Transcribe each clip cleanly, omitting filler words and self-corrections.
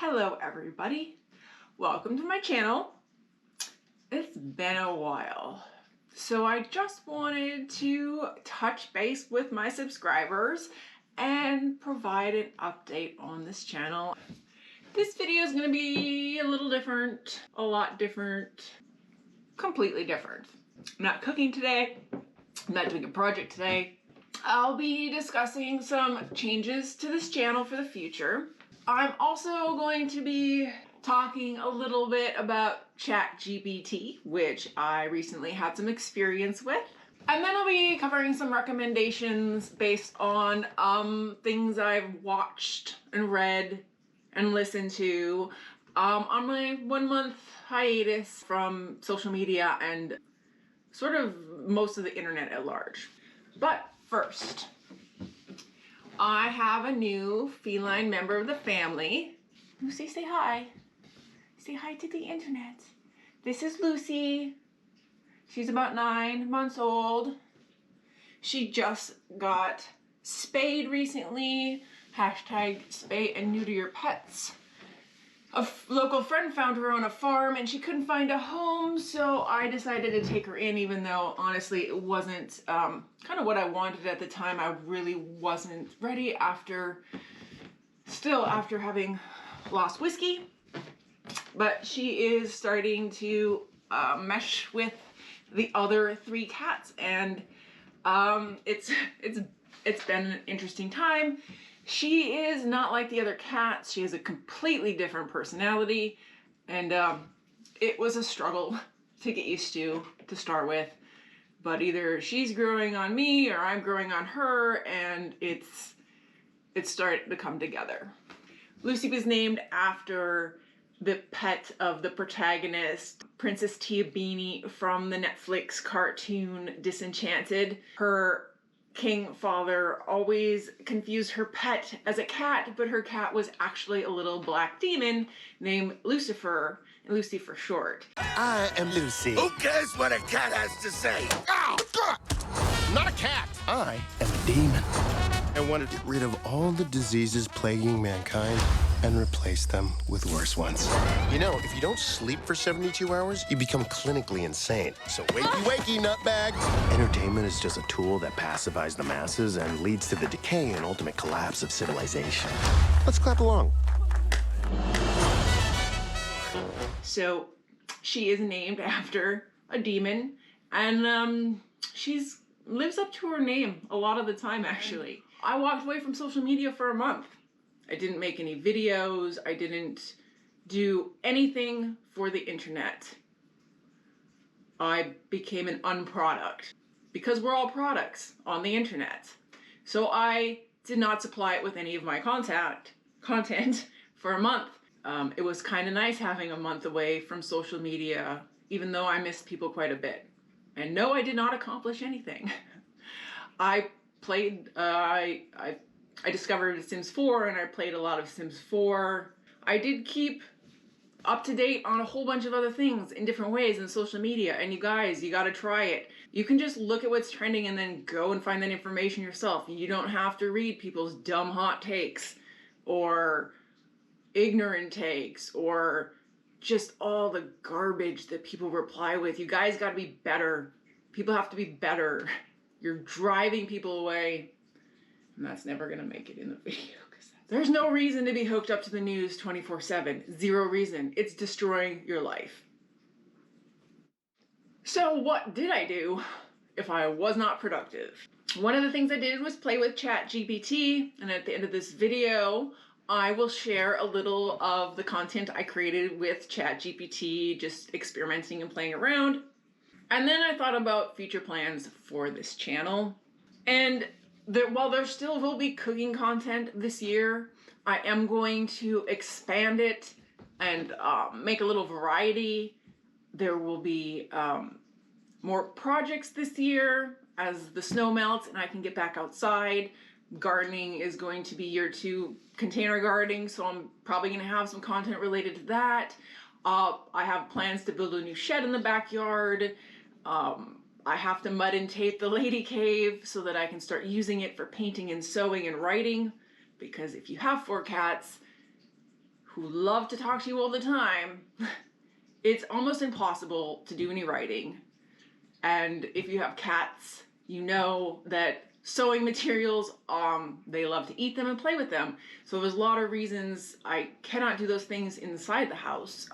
Hello everybody, welcome to my channel. It's been a while, so I just wanted to touch base with my subscribers and provide an update on this channel. This video is going to be a little different, a lot different, completely different. I'm not cooking today, I'm not doing a project today. I'll be discussing some changes to this channel for the future. I'm also going to be talking a little bit about ChatGPT, which I recently had some experience with. And then I'll be covering some recommendations based on things I've watched and read and listened to on my 1 month hiatus from social media and sort of most of the internet at large. But first, I have a new feline member of the family. Lucy, say hi. Say hi to the internet. This is Lucy. She's about 9 months old. She just got spayed recently. Hashtag spay and neuter your pets. A local friend found her on a farm and she couldn't find a home, so I decided to take her in, even though honestly it wasn't kind of what I wanted at the time. I really wasn't ready after having lost Whiskey. But she is starting to mesh with the other 3 cats, and it's been an interesting time. She is not like the other cats. She has a completely different personality, and it was a struggle to get used to start with. But either she's growing on me or I'm growing on her, and it's starting to come together. Lucy was named after the pet of the protagonist, Princess Tia Beanie, from the Netflix cartoon Disenchanted. Her king father always confused her pet as a cat, but her cat was actually a little black demon named Lucifer, Lucy for short. I am Lucy. Who cares what a cat has to say? Oh, God. Not a cat. I am a demon. I want to get rid of all the diseases plaguing mankind and replace them with worse ones. You know, if you don't sleep for 72 hours, you become clinically insane. So wakey, wakey, nutbag. Entertainment is just a tool that pacifies the masses and leads to the decay and ultimate collapse of civilization. Let's clap along. So she is named after a demon, and she's lives up to her name a lot of the time, actually. I walked away from social media for a month. I didn't make any videos. I didn't do anything for the internet. I became an unproduct because we're all products on the internet. So I did not supply it with any of my content for a month. It was kind of nice having a month away from social media, even though I missed people quite a bit. And no, I did not accomplish anything. I played, I discovered Sims 4 and I played a lot of Sims 4. I did keep up to date on a whole bunch of other things in different ways in social media, and you guys, you gotta try it. You can just look at what's trending and then go and find that information yourself. You don't have to read people's dumb hot takes or ignorant takes or just all the garbage that people reply with. You guys gotta be better. People have to be better. You're driving people away, and that's never gonna make it in the video. There's no reason to be hooked up to the news 24/7. Zero reason. It's destroying your life. So what did I do if I was not productive? One of the things I did was play with ChatGPT, and at the end of this video, I will share a little of the content I created with ChatGPT, just experimenting and playing around. And then I thought about future plans for this channel. And while there still will be cooking content this year, I am going to expand it and make a little variety. There will be more projects this year as the snow melts and I can get back outside. Gardening is going to be year 2 container gardening, so I'm probably going to have some content related to that. I have plans to build a new shed in the backyard. I have to mud and tape the lady cave so that I can start using it for painting and sewing and writing, because if you have 4 cats, who love to talk to you all the time, it's almost impossible to do any writing. And if you have cats, you know that sewing materials, they love to eat them and play with them. So there's a lot of reasons I cannot do those things inside the house,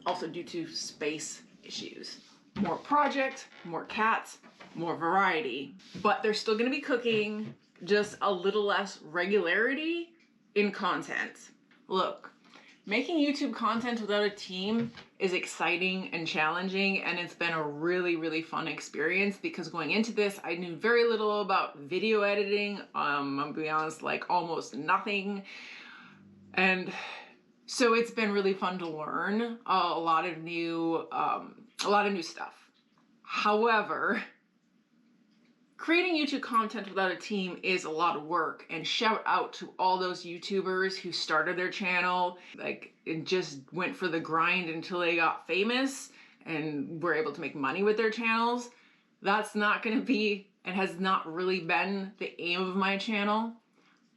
also due to space issues. More projects, more cats, more variety. But there's still gonna be cooking, just a little less regularity in content. Look, making YouTube content without a team is exciting and challenging, and it's been a really, really fun experience because going into this, I knew very little about video editing. I'm gonna be honest, like almost nothing. And so it's been really fun to learn a lot of new stuff. However, creating YouTube content without a team is a lot of work, and shout out to all those YouTubers who started their channel, like it just went for the grind until they got famous and were able to make money with their channels. That's not gonna be, and has not really been, the aim of my channel.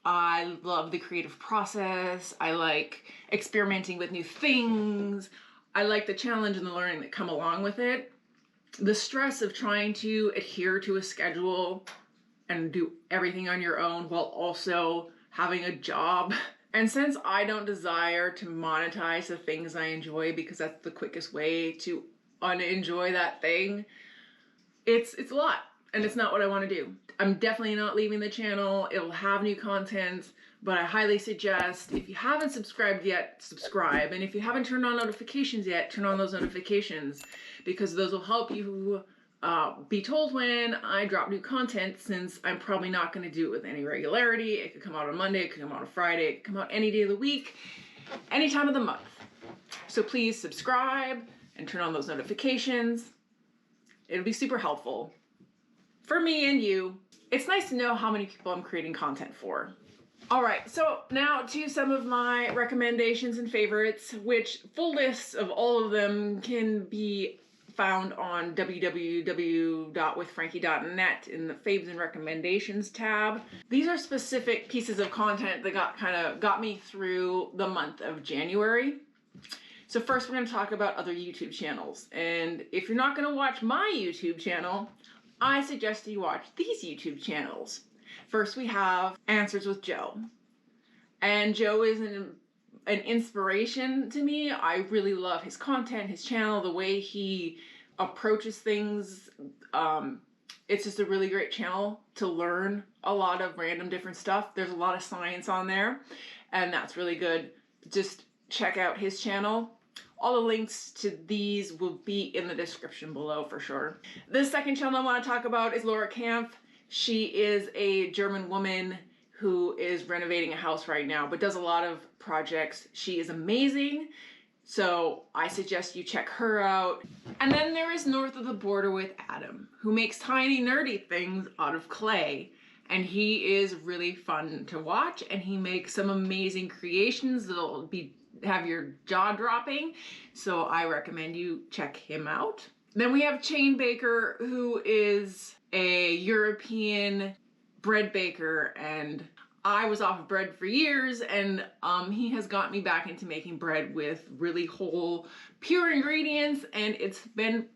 I love the creative process. I like experimenting with new things. I like the challenge and the learning that come along with it. The stress of trying to adhere to a schedule and do everything on your own while also having a job. And since I don't desire to monetize the things I enjoy because that's the quickest way to unenjoy that thing, it's a lot, and it's not what I want to do. I'm definitely not leaving the channel. It'll have new content, but I highly suggest, if you haven't subscribed yet, subscribe. And if you haven't turned on notifications yet, turn on those notifications, because those will help you be told when I drop new content, since I'm probably not going to do it with any regularity. It could come out on Monday, it could come out on Friday, it could come out any day of the week, any time of the month. So please subscribe and turn on those notifications. It'll be super helpful for me and you. It's nice to know how many people I'm creating content for. All right, so now to some of my recommendations and favorites, which full lists of all of them can be found on www.withfrankie.net in the faves and recommendations tab. These are specific pieces of content that got me through the month of January. So first we're going to talk about other YouTube channels. And if you're not going to watch my YouTube channel, I suggest you watch these YouTube channels. First we have Answers with Joe. And Joe is an inspiration to me. I really love his content, his channel, the way he approaches things. It's just a really great channel to learn a lot of random different stuff. There's a lot of science on there, and that's really good. Just check out his channel. All the links to these will be in the description below for sure. The second channel I want to talk about is Laura Kampf. She is a German woman who is renovating a house right now, but does a lot of projects. She is amazing, so I suggest you check her out. And then there is North of the Border with Adam, who makes tiny nerdy things out of clay. And he is really fun to watch, and he makes some amazing creations that'll have your jaw dropping. So I recommend you check him out. Then we have Chain Baker, who is a European bread baker, and I was off of bread for years, and he has got me back into making bread with really whole, pure ingredients, and it's been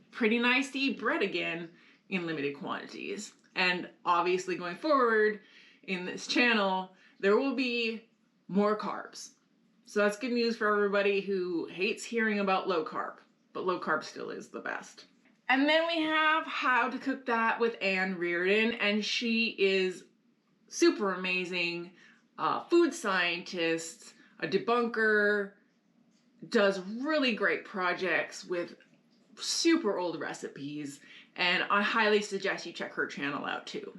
pretty nice to eat bread again in limited quantities. And obviously going forward in this channel, there will be more carbs. So that's good news for everybody who hates hearing about low carb, but low carb still is the best. And then we have How to Cook That with Ann Reardon, and she is super amazing, food scientist, a debunker, does really great projects with super old recipes, and I highly suggest you check her channel out too.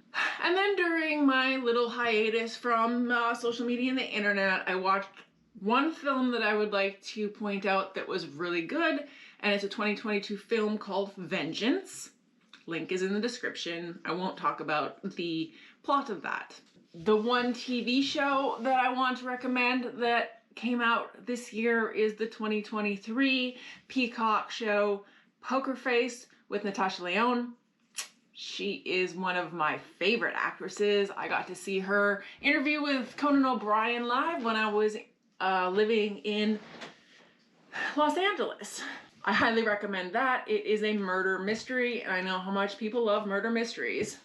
And then during my little hiatus from social media and the internet, I watched one film that I would like to point out that was really good, and it's a 2022 film called Vengeance. Link is in the description. I won't talk about the plot of that. The one TV show that I want to recommend that came out this year is the 2023 Peacock show Poker Face with Natasha Lyonne. She is one of my favorite actresses. I got to see her interview with Conan O'Brien live when I was living in Los Angeles. I highly recommend that. It is a murder mystery, and I know how much people love murder mysteries.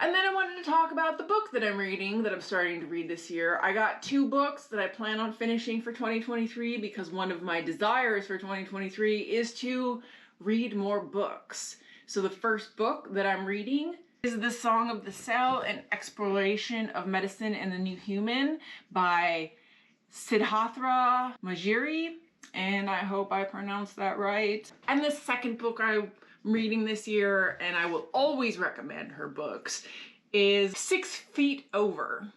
And then I wanted to talk about the book that I'm reading, that I'm starting to read this year. I got 2 books that I plan on finishing for 2023 because one of my desires for 2023 is to read more books. So the first book that I'm reading is The Song of the Cell, An Exploration of Medicine and the New Human by Siddhartha Majiri, and I hope I pronounced that right. And the second book I'm reading this year, and I will always recommend her books, is 6 Feet Over.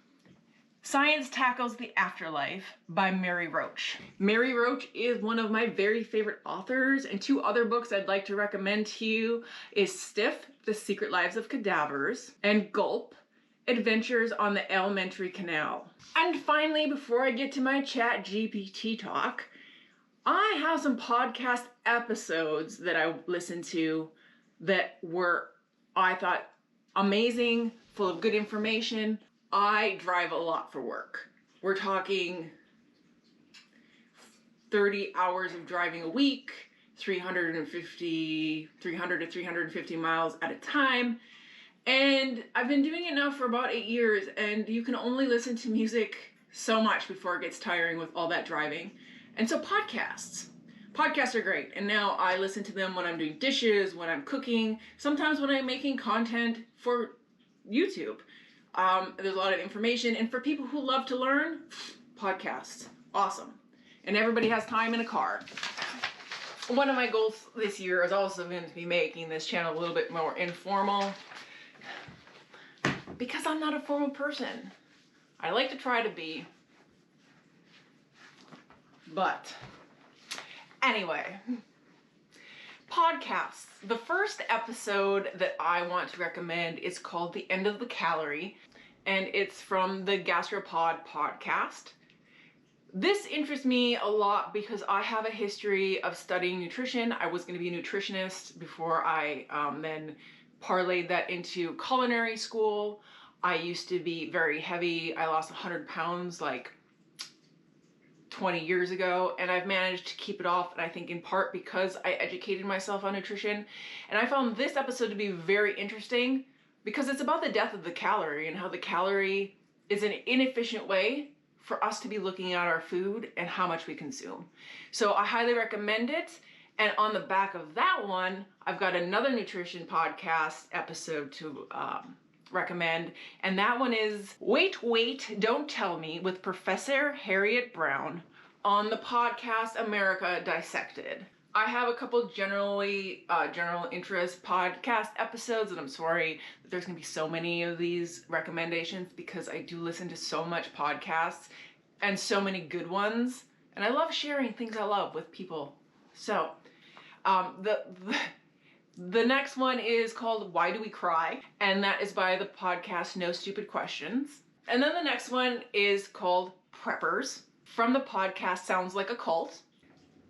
Science Tackles the Afterlife by Mary Roach. Mary Roach is one of my very favorite authors, and 2 other books I'd like to recommend to you is Stiff, The Secret Lives of Cadavers, and Gulp, Adventures on the Elementary Canal. And finally, before I get to my ChatGPT talk, I have some podcast episodes that I listened to that were, I thought, amazing, full of good information. I drive a lot for work. We're talking 30 hours of driving a week, 300 to 350 miles at a time. And I've been doing it now for about 8 years, and you can only listen to music so much before it gets tiring with all that driving. And so podcasts are great. And now I listen to them when I'm doing dishes, when I'm cooking, sometimes when I'm making content for YouTube. There's a lot of information. And for people who love to learn, podcasts, awesome. And everybody has time in a car. One of my goals this year is also going to be making this channel a little bit more informal, because I'm not a formal person. I like to try to be. But anyway, podcasts. The first episode that I want to recommend is called The End of the Calorie, and it's from the Gastropod podcast. This interests me a lot because I have a history of studying nutrition. I was going to be a nutritionist before I then parlayed that into culinary school. I used to be very heavy. I lost 100 pounds like 20 years ago, and I've managed to keep it off, and I think in part because I educated myself on nutrition. And I found this episode to be very interesting because it's about the death of the calorie and how the calorie is an inefficient way for us to be looking at our food and how much we consume. So I highly recommend it. And on the back of that one, I've got another nutrition podcast episode to recommend, and that one is Wait, Wait, Don't Tell Me with Professor Harriet Brown on the podcast America Dissected. I have a couple general interest podcast episodes, and I'm sorry that there's gonna be so many of these recommendations because I do listen to so much podcasts and so many good ones, and I love sharing things I love with people. So the next one is called Why Do We Cry? And that is by the podcast No Stupid Questions. And then the next one is called Preppers from the podcast Sounds Like a Cult.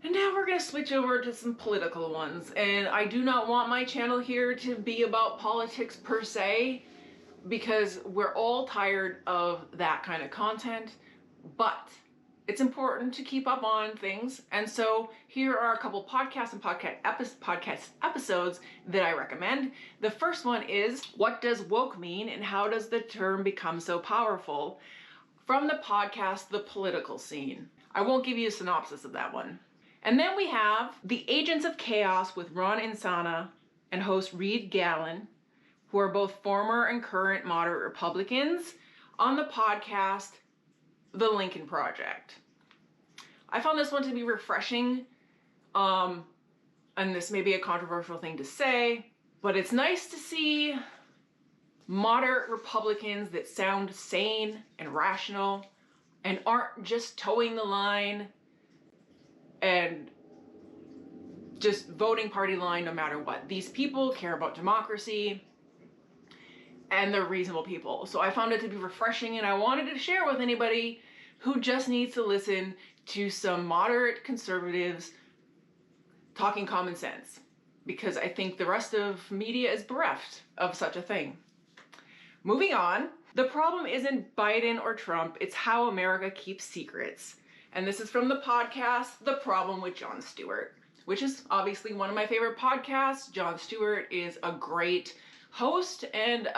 And now we're going to switch over to some political ones. And I do not want my channel here to be about politics per se, because we're all tired of that kind of content. But it's important to keep up on things, and so here are a couple podcasts and podcast episodes that I recommend. The first one is What Does Woke Mean and How Does the Term Become So Powerful? From the podcast The Political Scene. I won't give you a synopsis of that one. And then we have The Agents of Chaos with Ron Insana and host Reed Gallen, who are both former and current moderate Republicans, on the podcast The Lincoln Project. I found this one to be refreshing, and this may be a controversial thing to say, but it's nice to see moderate Republicans that sound sane and rational and aren't just towing the line and just voting party line no matter what. These people care about democracy, and they're reasonable people. So I found it to be refreshing, and I wanted to share with anybody who just needs to listen to some moderate conservatives talking common sense, because I think the rest of media is bereft of such a thing. Moving on, the problem isn't Biden or Trump, it's how America keeps secrets. And this is from the podcast, The Problem with Jon Stewart, which is obviously one of my favorite podcasts. Jon Stewart is a great host and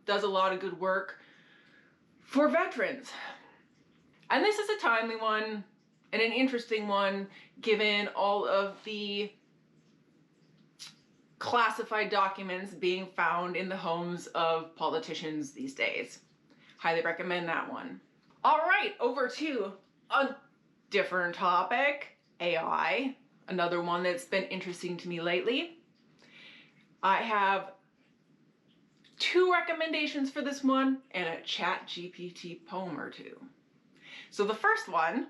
does a lot of good work for veterans. And this is a timely one and an interesting one, given all of the classified documents being found in the homes of politicians these days. Highly recommend that one. All right, over to a different topic, AI, another one that's been interesting to me lately. I have 2 recommendations for this one and a ChatGPT poem or 2. So the first one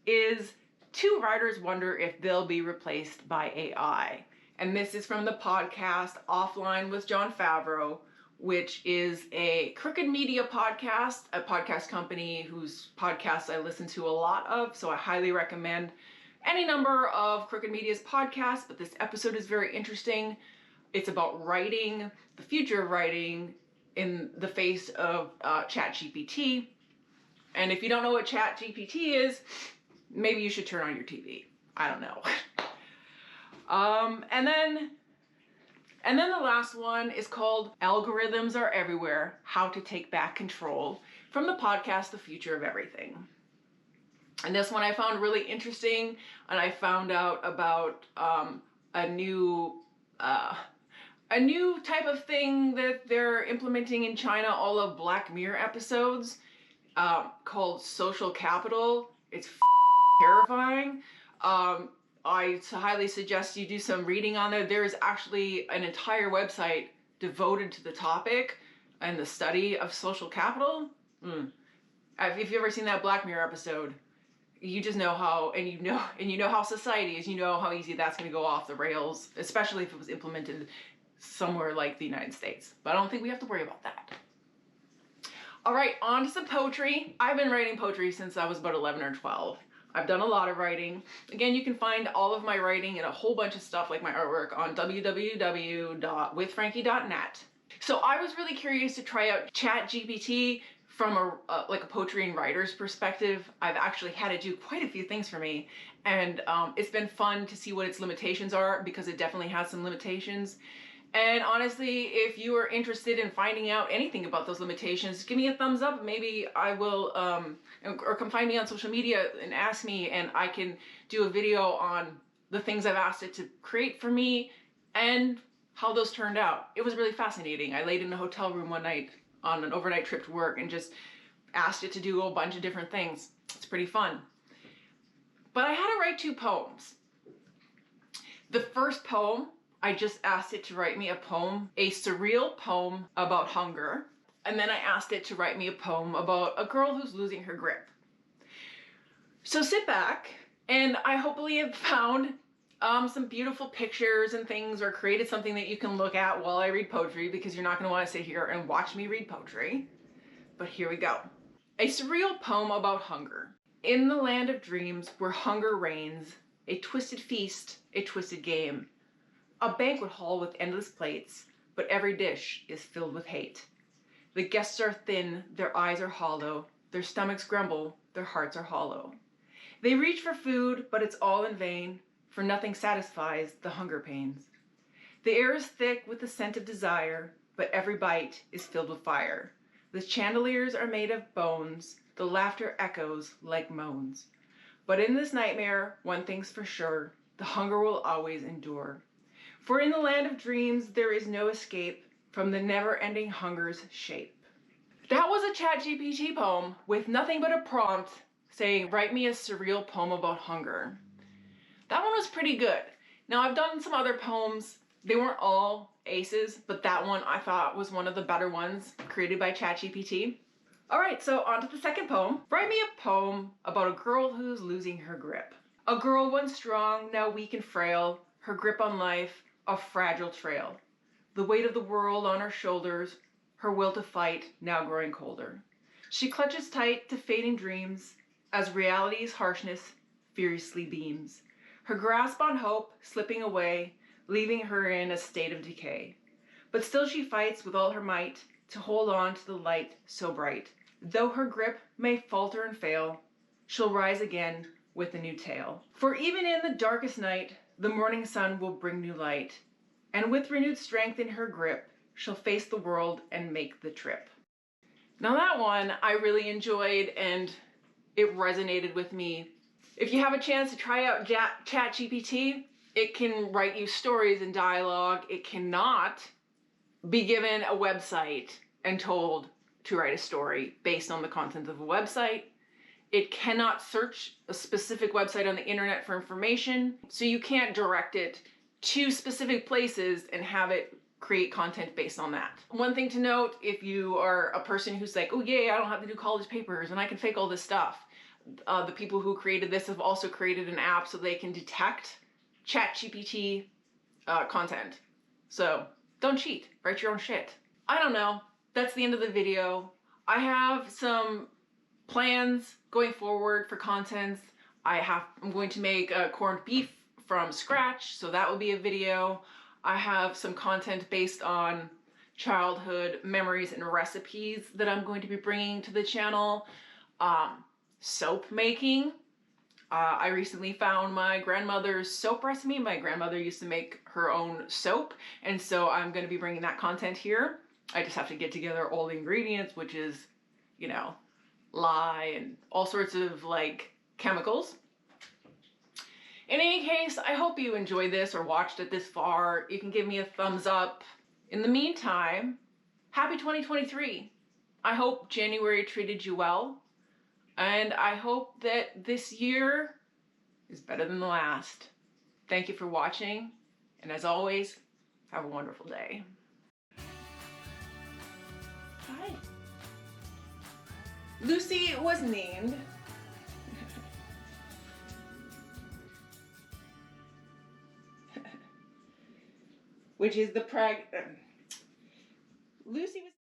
is 2 writers wonder if they'll be replaced by AI. And this is from the podcast Offline with Jon Favreau, which is a Crooked Media podcast, a podcast company whose podcasts I listen to a lot of. So I highly recommend any number of Crooked Media's podcasts, but this episode is very interesting. It's about writing, the future of writing in the face of ChatGPT. And if you don't know what ChatGPT is, maybe you should turn on your TV. I don't know. And then the last one is called Algorithms Are Everywhere, How to Take Back Control, from the podcast The Future of Everything. And this one I found really interesting, and I found out about a new type of thing that they're implementing in China, all of Black Mirror episodes, called social capital. It's terrifying. I highly suggest you do some reading on there. There's actually an entire website devoted to the topic and the study of social capital. If you've ever seen that Black Mirror episode, you just know how, and you know how society is, you know how easy that's going to go off the rails, especially if it was implemented somewhere like the United States. But I don't think we have to worry about that. All right, on to some poetry. I've been writing poetry since I was about 11 or 12. I've done a lot of writing. Again, you can find all of my writing and a whole bunch of stuff like my artwork on www.withfrankie.net. So I was really curious to try out ChatGPT from a poetry and writer's perspective. I've actually had it do quite a few things for me, and it's been fun to see what its limitations are, because it definitely has some limitations. And honestly, if you are interested in finding out anything about those limitations, give me a thumbs up. Maybe I will, or come find me on social media and ask me, and I can do a video on the things I've asked it to create for me and how those turned out. It was really fascinating. I laid in a hotel room one night on an overnight trip to work and just asked it to do a bunch of different things. It's pretty fun. But I had to write 2 poems. The first poem, I just asked it to write me a poem, a surreal poem about hunger. And then I asked it to write me a poem about a girl who's losing her grip. So sit back, and I hopefully have found some beautiful pictures and things, or created something that you can look at while I read poetry, because you're not going to want to sit here and watch me read poetry. But here we go. A surreal poem about hunger. In the land of dreams where hunger reigns, a twisted feast, a twisted game. A banquet hall with endless plates, but every dish is filled with hate. The guests are thin, their eyes are hollow, their stomachs grumble, their hearts are hollow. They reach for food, but it's all in vain, for nothing satisfies the hunger pains. The air is thick with the scent of desire, but every bite is filled with fire. The chandeliers are made of bones, the laughter echoes like moans. But in this nightmare, one thing's for sure, the hunger will always endure. For in the land of dreams, there is no escape from the never-ending hunger's shape. That was a ChatGPT poem with nothing but a prompt saying, write me a surreal poem about hunger. That one was pretty good. Now, I've done some other poems. They weren't all aces, but that one I thought was one of the better ones created by ChatGPT. All right, so on to the second poem. Write me a poem about a girl who's losing her grip. A girl once strong, now weak and frail, her grip on life, a fragile trail. The weight of the world on her shoulders, her will to fight now growing colder. She clutches tight to fading dreams as reality's harshness fiercely beams. Her grasp on hope slipping away, leaving her in a state of decay. But still she fights with all her might to hold on to the light so bright. Though her grip may falter and fail, she'll rise again with a new tale. For even in the darkest night, the morning sun will bring new light, and with renewed strength in her grip, she'll face the world and make the trip. Now that one I really enjoyed and it resonated with me. If you have a chance to try out ChatGPT, it can write you stories and dialogue. It cannot be given a website and told to write a story based on the content of a website. It cannot search a specific website on the internet for information, so you can't direct it to specific places and have it create content based on that. One thing to note, if you are a person who's like, oh yay, I don't have to do college papers and I can fake all this stuff, the people who created this have also created an app so they can detect ChatGPT content. So don't cheat, write your own shit. I don't know, that's the end of the video. I have some plans going forward for content. I'm going to make corned beef from scratch, so that will be a video. I have some content based on childhood memories and recipes that I'm going to be bringing to the channel. Soap making. I recently found my grandmother's soap recipe. My grandmother used to make her own soap, and so I'm going to be bringing that content here. I just have to get together all the ingredients, which is, you know, lye and all sorts of like chemicals. In any case, I hope you enjoyed this or watched it this far. You can give me a thumbs up. In the meantime, happy 2023. I hope January treated you well, and I hope that this year is better than the last. Thank you for watching, and as always, have a wonderful day. Hi. Lucy was named. Which is the Lucy was